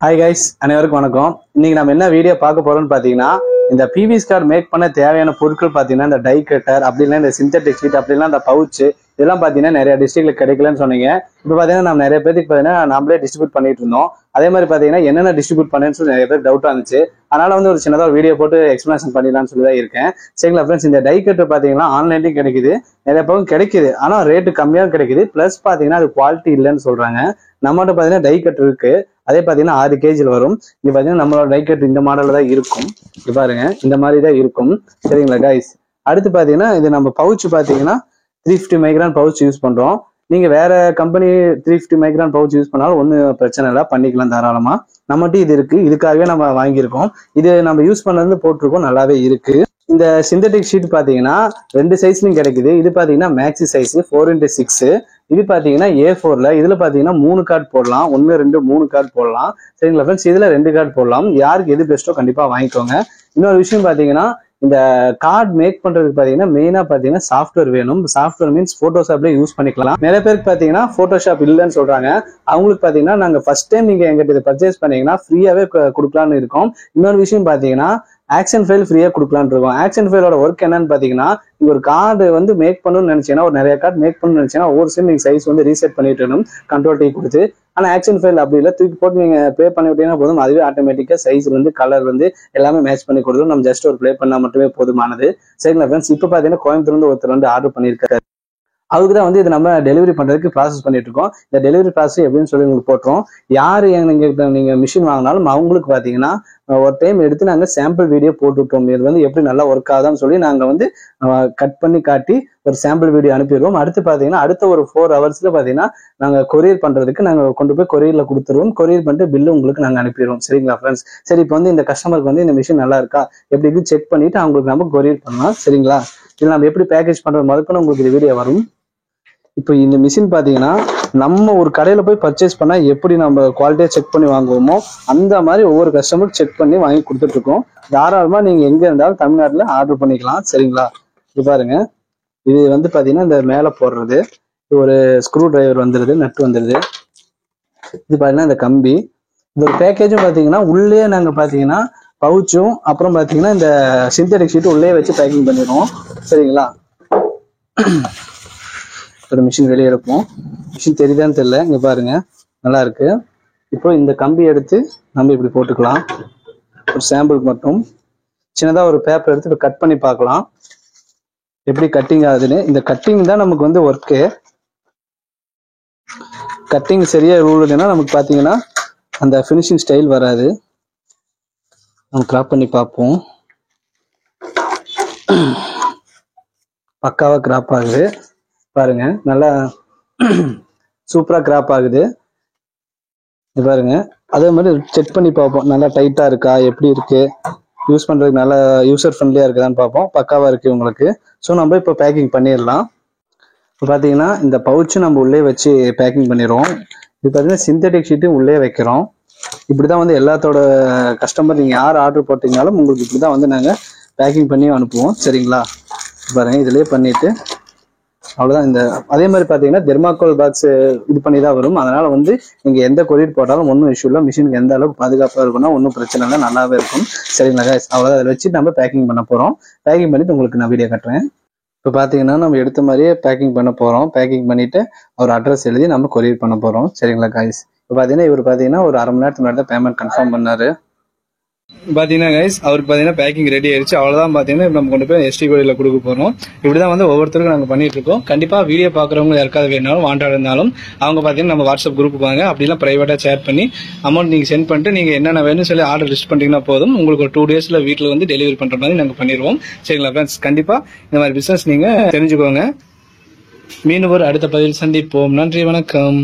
Hi guys, அனைவருக்கும் வணக்கம். இன்னைக்கு நம்ம என்ன வீடியோ பார்க்க போறோம்னு பாத்தீங்கன்னா, இந்த பிவிசி கார்டு மேக் பண்ண தேவையான பொருட்கள் பாத்தீங்கன்னா இந்த டை கட்டர், அப்படின்னா இந்த சிந்தட்டிக் ஷீட், அப்படின்னா இந்த பவுச், இதெல்லாம் பாத்தீங்கன்னா நிறைய டிஸ்ட்ரிக்ட்ல கிடைக்கலன்னு சொன்னீங்க. இப்போ பாத்தீங்கன்னா நம்ம நிறைய பேருக்கு பாத்தீங்கன்னா நம்மளே டிஸ்ட்ரிபியூட் பண்ணிட்டு இருந்தோம். அதே மாதிரி பாத்தீங்கன்னா என்னென்ன டிஸ்ட்ரிபியூட் பண்ணேன்னு சொல்லி நிறைய பேர் டவுட்டா இருந்துச்சு. அதனால வந்து ஒரு சின்னதாக வீடியோ போட்டு எக்ஸ்பிளேஷன் பண்ணிடலாம்னு சொல்லி தான் இருக்கேன். சரிங்களா ஃப்ரெண்ட்ஸ், இந்த டை கட்டர் பாத்தீங்கன்னா ஆன்லைன்லயும் கிடைக்குது, நிறைய பக்கம் கிடைக்குது. ஆனா ரேட்டு கம்மியாக கிடைக்குது. பிளஸ் பாத்தீங்கன்னா அது குவாலிட்டி இல்லைன்னு சொல்றாங்க. நம்மகிட்ட பாத்தீங்கன்னா டை கட்டர் இருக்கு. அதே பாத்தீங்கன்னா 6 கேஜில் வரும். இங்க பாத்தீங்கன்னா நம்மளோட டை கட்டர் இந்த மாடல்ல தான் இருக்கும். இது பாருங்க, இந்த மாதிரி தான் இருக்கும். சரிங்களா கைஸ், அடுத்து பாத்தீங்கன்னா இது நம்ம பவுச் பாத்தீங்கன்னா 350 மைக்ரான் பவுச் யூஸ் பண்றோம். நீங்க வேற கம்பெனி 350 மைக்ரான் பவுச் யூஸ் பண்ணாலும் ஒன்றும் பிரச்சனை இல்லை, பண்ணிக்கலாம் தாராளமா. நம்மகிட்ட இது இருக்கு, இதுக்காகவே நம்ம வாங்கியிருக்கோம். இது நம்ம யூஸ் பண்ணது போட்டிருக்கோம், நல்லாவே இருக்கு. இந்த சிந்தட்டிக் ஷீட் பாத்தீங்கன்னா 2 சைஸ்லயும் கிடைக்குது. இது பாத்தீங்கன்னா மேக்ஸி சைஸ் 4x6. இது பாத்தீங்கன்னா A4ல. இதுல பாத்தீங்கன்னா 3 கார்டு போடலாம். 1 2 3 கார்டு போடலாம். சரிங்களா ஃப்ரெண்ட்ஸ், இதுல 2 கார்டு போடலாம். யாருக்கு எது பெஸ்ட்டோ கண்டிப்பா வாங்கிக்கோங்க. இன்னொரு விஷயம் பாத்தீங்கன்னா, இந்த கார்டு மேக் பண்றதுக்கு பாத்தீங்கன்னா மெயினா பாத்தீங்கன்னா சாஃப்ட்வேர் வேணும். சாஃப்ட்வேர் மீன்ஸ் போட்டோஷாப்ல யூஸ் பண்ணிக்கலாம். நிறைய பேருக்கு பாத்தீங்கன்னா போட்டோஷாப் இல்லைன்னு சொல்றாங்க. அவங்களுக்கு பாத்தீங்கன்னா நாங்க ஃபர்ஸ்ட் டைம் நீங்க எங்கிட்ட இதை பர்ச்சேஸ் பண்ணீங்கன்னா ஃப்ரீயாவே கொடுக்கலான்னு இருக்கோம். இன்னொரு விஷயம் பாத்தீங்கன்னா ஆக்ஷன் ஃபைல் ஃப்ரீயா கொடுக்கலான்னு இருக்கோம். ஆக்ஷன் ஃபைலோட ஒர்க் என்னன்னு பாத்தீங்கன்னா, நீங்க ஒரு கார்டு வந்து மேக் பண்ணணும்னு நினைச்சீங்கன்னா, ஒரு நிறைய கார்டு மேக் பண்ணணும்னு நினைச்சீங்கன்னா ஒவ்வொரு சைடு நீங்க சைஸ் வந்து ரீசெட் பண்ணிட்டு இருக்கணும், கண்ட்ரோல் டீ கொடுத்து. ஆனா ஆக்ஷன் ஃபைல் அப்படி இல்லை, தூக்கி போட்டு நீங்க ப்ளே பண்ணி விட்டீங்கன்னா போதும், அதுவே ஆட்டோமேட்டிக்கா சைஸ் வந்து கலர் வந்து எல்லாமே மேட்ச் பண்ணி கொடுத்துரும். நம்ம ஜஸ்ட் ஒரு ப்ளே பண்ணா மட்டுமே போதுமானது. சரிங்களா ஃப்ரெண்ட்ஸ், இப்போ பாத்தீங்கன்னா கோயம்புத்தூர்ல இருந்து ஒருத்தர் வந்து ஆர்டர் பண்ணியிருக்காரு. அதுக்கு தான் வந்து இதை நம்ம டெலிவரி பண்றதுக்கு ப்ராசஸ் பண்ணிட்டு இருக்கோம். இந்த டெலிவரி ப்ராசஸ் எப்படின்னு சொல்லி உங்களுக்கு போட்டுரும். யாரு நீங்க மிஷின் வாங்கினாலும் அவங்களுக்கு பாத்தீங்கன்னா ஒரு டைம் எடுத்து நாங்க சாம்பிள் வீடியோ போட்டுவிட்டோம். இது வந்து எப்படி நல்லா ஒர்க் ஆகுதான்னு சொல்லி நாங்க வந்து கட் பண்ணி காட்டி ஒரு சாம்பிள் வீடியோ அனுப்பிடுவோம். அடுத்து பாத்தீங்கன்னா அடுத்த ஒரு 4 ஹவர்ஸ்ல பாத்தீங்கன்னா நாங்க கொரியர் பண்றதுக்கு நாங்க கொண்டு போய் கொரியர்ல கொடுத்துருவோம். கொரியர் பண்ணிட்டு பில்லு உங்களுக்கு நாங்க அனுப்பிடுவோம். சரிங்களா ஃப்ரெண்ட்ஸ், சரி இப்போ வந்து இந்த கஸ்டமருக்கு வந்து இந்த மிஷின் நல்லா இருக்கா எப்படி இது செக் பண்ணிட்டு அவங்களுக்கு நம்ம கொரியர் பண்ணலாம். சரிங்களா, இது நம்ம எப்படி பேக்கேஜ் பண்றது முதல்ல உங்களுக்கு இந்த வீடியோ வரும். இப்போ இந்த மிஷின் பாத்தீங்கன்னா நம்ம ஒரு கடையில போய் பர்ச்சேஸ் பண்ணா எப்படி நம்ம குவாலிட்டியா செக் பண்ணி வாங்குவோமோ அந்த மாதிரி ஒவ்வொரு கஸ்டமருக்கு செக் பண்ணி வாங்கி கொடுத்துட்டு இருக்கோம். தாராளமா நீங்க எங்க இருந்தாலும் தமிழ்நாட்டுல ஆர்டர் பண்ணிக்கலாம். சரிங்களா, இது பாருங்க, இது வந்து பாத்தீங்கன்னா இந்த மேல போடுறது ஒரு ஸ்க்ரூ டிரைவர் வந்துருது, நட்டு வந்துருது. இது பாத்தீங்கன்னா இந்த கம்பி, இந்த பேக்கேஜும் பாத்தீங்கன்னா உள்ளே நாங்க பாத்தீங்கன்னா பவுச்சும் அப்புறம் பாத்தீங்கன்னா இந்த சிந்தட்டிக் ஷீட் உள்ளே வச்சு பேக்கிங் பண்ணிடுவோம். சரிங்களா, ஒரு மிஷின் வெளியே எடுப்போம். மிஷின் தெரியுதான்னு தெரியல, இங்க பாருங்க நல்லா இருக்கு. இப்போ இந்த கம்பி எடுத்து நம்ம இப்படி போட்டுக்கலாம். ஒரு சாம்பிளுக்கு மட்டும் சின்னதா ஒரு பேப்பர் எடுத்து இப்போ கட் பண்ணி பார்க்கலாம் எப்படி கட்டிங் ஆகுதுன்னு. இந்த கட்டிங் தான் நமக்கு வந்து ஒர்க்கு. கட்டிங் சரியா ரூல் இல்லைன்னா நமக்கு பாத்தீங்கன்னா அந்த ஃபினிஷிங் ஸ்டைல் வராது. நம்ம கிராப் பண்ணி பார்ப்போம். பக்காவா கிராப் ஆகுது பாருங்க, நல்லா சூப்பரா கிராப் ஆகுது. இது பாருங்க, அதே மாதிரி செக் பண்ணி பார்ப்போம் நல்லா டைட்டா இருக்கா, எப்படி இருக்கு, யூஸ் பண்றதுக்கு நல்லா யூசர் ஃப்ரெண்ட்லியா இருக்குதான்னு பார்ப்போம். பக்காவா இருக்கு உங்களுக்கு. ஸோ நம்ம இப்போ பேக்கிங் பண்ணிடலாம். இப்போ பார்த்தீங்கன்னா இந்த பவுச்சு நம்ம உள்ளே வச்சு பேக்கிங் பண்ணிடுவோம். இது பார்த்தீங்கன்னா சிந்தட்டிக் ஷீட்டும் உள்ளே வைக்கிறோம். இப்படிதான் வந்து எல்லாத்தோட கஸ்டமர் நீங்க யார் ஆர்டர் போட்டீங்கனாலும் உங்களுக்கு இப்படிதான் வந்து நாங்கள் பேக்கிங் பண்ணி அனுப்புவோம். சரிங்களா, பாருங்க இதுலயே பண்ணிட்டு அவ்வளவுதான். இந்த அதே மாதிரி பாத்தீங்கன்னா தெர்மாக்கோல் பாக்ஸ் இது பண்ணி தான் வரும். அதனால வந்து நீங்க எந்த கொரியர் போட்டாலும் ஒன்றும் இஷ்யூ இல்லை. மிஷினுக்கு எந்த அளவுக்கு பாதுகாப்பா இருக்குன்னா ஒன்றும் பிரச்சனை இல்லை, நல்லாவே இருக்கும். சரிங்களா கைஸ், அவ்வளவுதான். அதை வச்சு நம்ம பேக்கிங் பண்ண போறோம். பேக்கிங் பண்ணிட்டு உங்களுக்கு நான் வீடியோ காட்டுறேன். இப்போ பாத்தீங்கன்னா நம்ம எடுத்த மாதிரியே பேக்கிங் பண்ண போறோம். பேக்கிங் பண்ணிட்டு ஒரு அட்ரஸ் எழுதி நம்ம கொரியர் பண்ண போறோம். சரிங்களா கைஸ், இப்போ பாத்தீங்கன்னா இவர் பாத்தீங்கன்னா ஒரு அரை மணி நேரத்துக்கு முன்னாடி பேமெண்ட் கன்ஃபார்ம் பண்ணாரு. பாத்தீங்கன்னா கைஸ், அவருக்கு பாத்தீங்கன்னா பேக்கிங் ரெடி ஆயிடுச்சு. அவ்வளவுதான். பாத்தீங்கன்னா நம்ம கொண்டு போய் எஸ்டி கோயில கொடுக்க போறோம். இப்படிதான் வந்து ஒவ்வொருத்தருக்கும் நாங்க பண்ணிட்டு இருக்கோம். கண்டிப்பா வீடியோ பாக்குறவங்க யாருக்காவது வேணாலும் வாண்டா இருந்தாலும் அவங்க பாத்தீங்கன்னா நம்ம வாட்ஸ்அப் குரூப் வாங்க, அப்படின்னா பிரைவேட்டா ஷேர் பண்ணி அமௌண்ட் நீங்க சென்ட் பண்ணிட்டு நீங்க என்னென்ன வேணும்னு சொல்லி ஆர்டர் லிஸ்ட் பண்ணிட்டீங்கன்னா போதும், உங்களுக்கு ஒரு 2 டேஸ்ல வீட்டுல வந்து டெலிவரி பண்ற மாதிரி நாங்க பண்ணிடுவோம். சரிங்களா ஃப்ரெண்ட்ஸ், கண்டிப்பா இந்த மாதிரி பிசினஸ் நீங்க தெரிஞ்சுக்கோங்க. மீண்டும் ஒரு அடுத்த பதிவில் சந்திப்போம். நன்றி, வணக்கம்.